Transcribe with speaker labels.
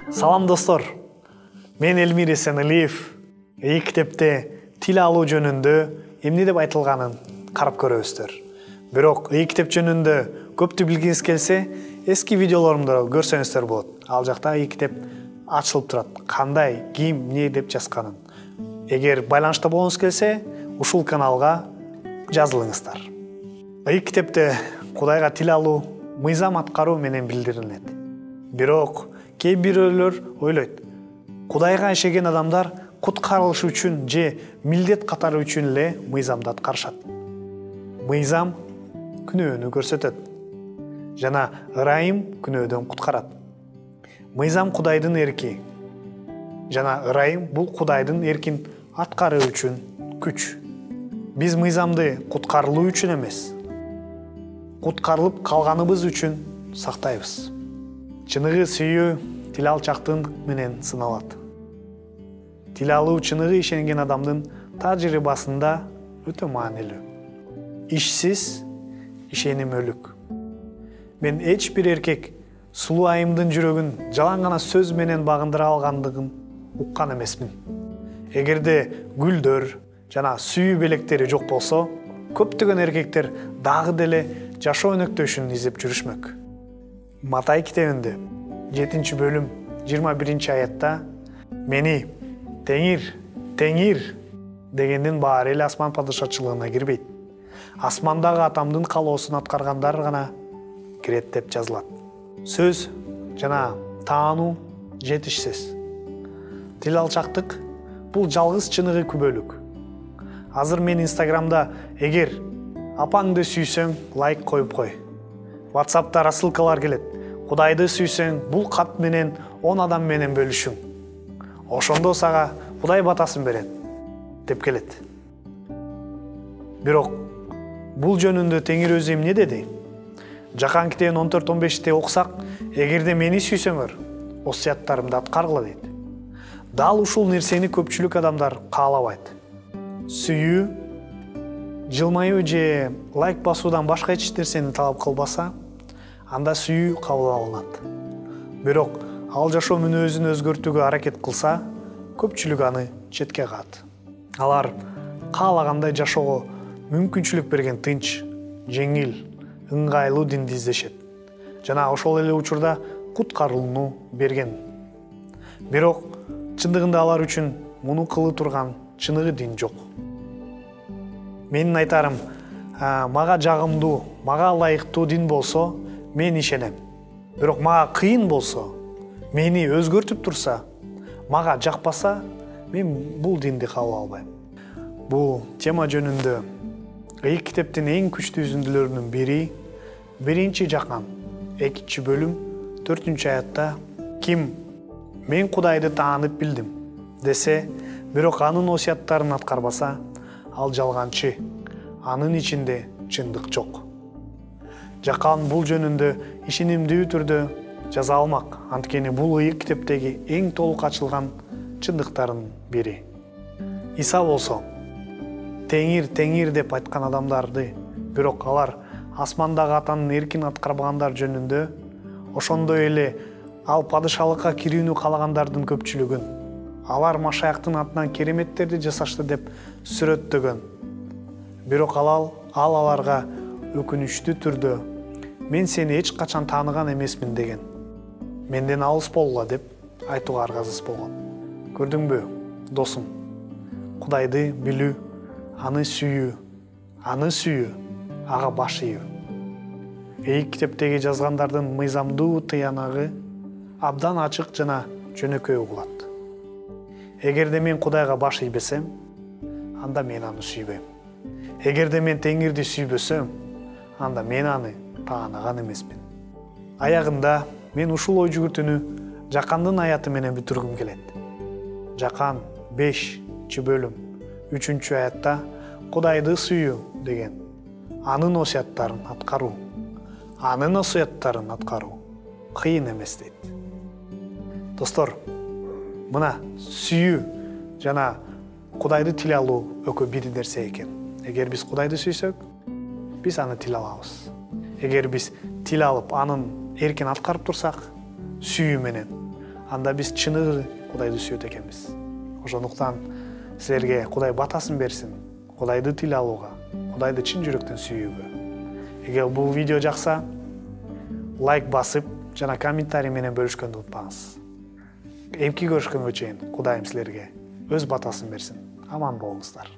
Speaker 1: Салам достор. Мен Элмир Эсеналиев. Китепте тил алуу жөнүндө эмне деп айтылганын карап көрөбүздөр. Бирок китеп жөнүндө көптү билгиңиз келсе, эски видеолорумду көрсөңүздөр болот. Ал жакта китеп ачылып турат. Кандай, ким, эмне деп жазганын. Эгер байланышта болгуңуз келсе, ушул каналга жазылыңыздар. Китепте Кудайга тил алуу мыйзам аткаруу менен билдирилет. Бирок кээ бирөөлөр ойлойт. Кудайга ишенген адамдар куткарылыш үчүн же милдет катары үчүн эле мыйзамды аткарышат. Мыйзам күнөөнү көрсөтөт. Жана ырайым күнөөдөн куткарат. Мыйзам Кудайдын эрки. Жана ырайым бул Кудайдын эркин аткаруу үчүн күч. Биз мыйзамды куткарылуу үчүн эмес, куткарылып калганыбыз үчүн сактайбыз. Чыныгы сүйүү тил алчактык менен сыналат. Тил алуу чыныгы ишенген адамдын тажрыйбасында өтө маанилүү. Ишсиз ишенимөлүк. Мен эч бир эркек сулуу айымдын жүрөгүн жалаң гана сөз менен багындыра алгандыгын уккан эмесмин. Эгерде гүлдөр жана сүйүү белектери жок болсо, көптөгөн эркектер дагы деле жашоо өнөктөшүн издеп жүрүшмөк. Матай китебинде 7-бөлүм 21-аятта мени Теңир дегендин баары эле асман падышачылыгына кирбейт. Асмандагы атамдын калоосун аткаргандар гана кирет деп жазылат. Сөз жана таануу жетишсиз. Тил алчактык бул жалгыз чыныгы күбөлүк. Азыр мен Инстаграмда эгер апаңды сүйсөң, лайк коюп кой. WhatsApp'та рассылкалар келет. Кудайды сүйсөң, бул кат менен 10 адам менен бөлүшүң. Ошондо сага Кудай батасын берет деп келет. Бирок бул жөнүндө Теңир өзү эмне деди? Жакан китебин 14-15-те окусак, эгерде мени сүйсөңөр, осуяттарымды аткаргыла дейт. Дал ушул нерсени көпчүлүк адамдар каалабайт. Сүйүү, жылмаюу же лайк басуудан башка эч нерсени талап кылбаса, анда сүйүү кабыл алынат. Бирок ал жашоо мүнөзүн өзгөртүүгө аракет кылса, көпчүлүк аны четке каат. Алар каалагандай жашоого мүмкүнчүлүк берген тынч, жеңил, ыңгайлуу динди издешет. Жана ошол эле учурда куткарууну берген. Бирок чындыгында алар үчүн муну кылы турган чыныгы дин жок. Менин айтарым, мага жагымдуу, мага ылайыктуу дин болсо, мен ишенем. Бирок мага кыйын болсо, мени өзгөртүп турса, мага жакпаса, мен бул динди кабыл албайм. Бул тема жөнүндө китептин эң күчтүү үзүндүлөрүнүн бири 1-Жакан 2-бөлүм 4-аятта ким мен Кудайды таанып билдим десе, бирок анын осуяттарын аткарбаса, ал жалганчы, анын ичинде чындык жок. Жакан бул жөнүндө ишенимдүү түрдө жаза алмак, анткени бул китептеги эң толук ачылган чындыктардын бири. Иса болсо, Теңир деп айткан адамдарды, бирок алар асмандагы атанын эркин аткарбагандар жөнүндө, ошондой эле ал падышалыкка кирүүнү каалагандардын көпчүлүгүн, алар Машаяктын атынан кереметтерди жасашты деп сүрөттөгөн. Бирок аларга өкүнүчтүү түрдө мен сени эч качан тааныган эмесмин деген. Менден алыс болгула деп айтууга аргасыз болгон. Көрдүңбү, досум? Кудайды билүү, аны сүйүү, ага баш ийүү. Китептеги жазгандардын мыйзамдуу тыянагы абдан ачык жана жөнөкөй угулат. Эгерде мен Кудайга баш ийбесем, анда мен аны сүйбөйм. Эгерде мен Теңирди сүйбөсөм, анда мен аны тааныган эмесмин. Аягында мен ушул ой жүгүртүүнү Жакандын аяты менен бүтүргүм келет. Жакан 5-бөлүм 3-аятта Кудайды сүйүү деген, анын осуяттарын аткаруу кыйын эмес дейт. Достор, мына сүйүү жана Кудайды тил алуу экөө бир нерсе экен. Эгер биз Кудайды сүйсөк, биз аны тил алабыз. Эгер биз тил алып, анын эркин аткарып турсак, сүйүү менен, анда биз чыныгы Кудайды сүйөт экенбиз. Ошондуктан силерге Кудай батасын берсин, Кудайды тил алууга, Кудайды чын жүрөктөн сүйүүгө. Эгер бул видео жакса, лайк басып, жана комментарий менен бөлүшкөндү унутпаңыз. Эмки көрүшкөнгө чейин Кудайым силерге өз батасын берсин. Аман болуңуздар.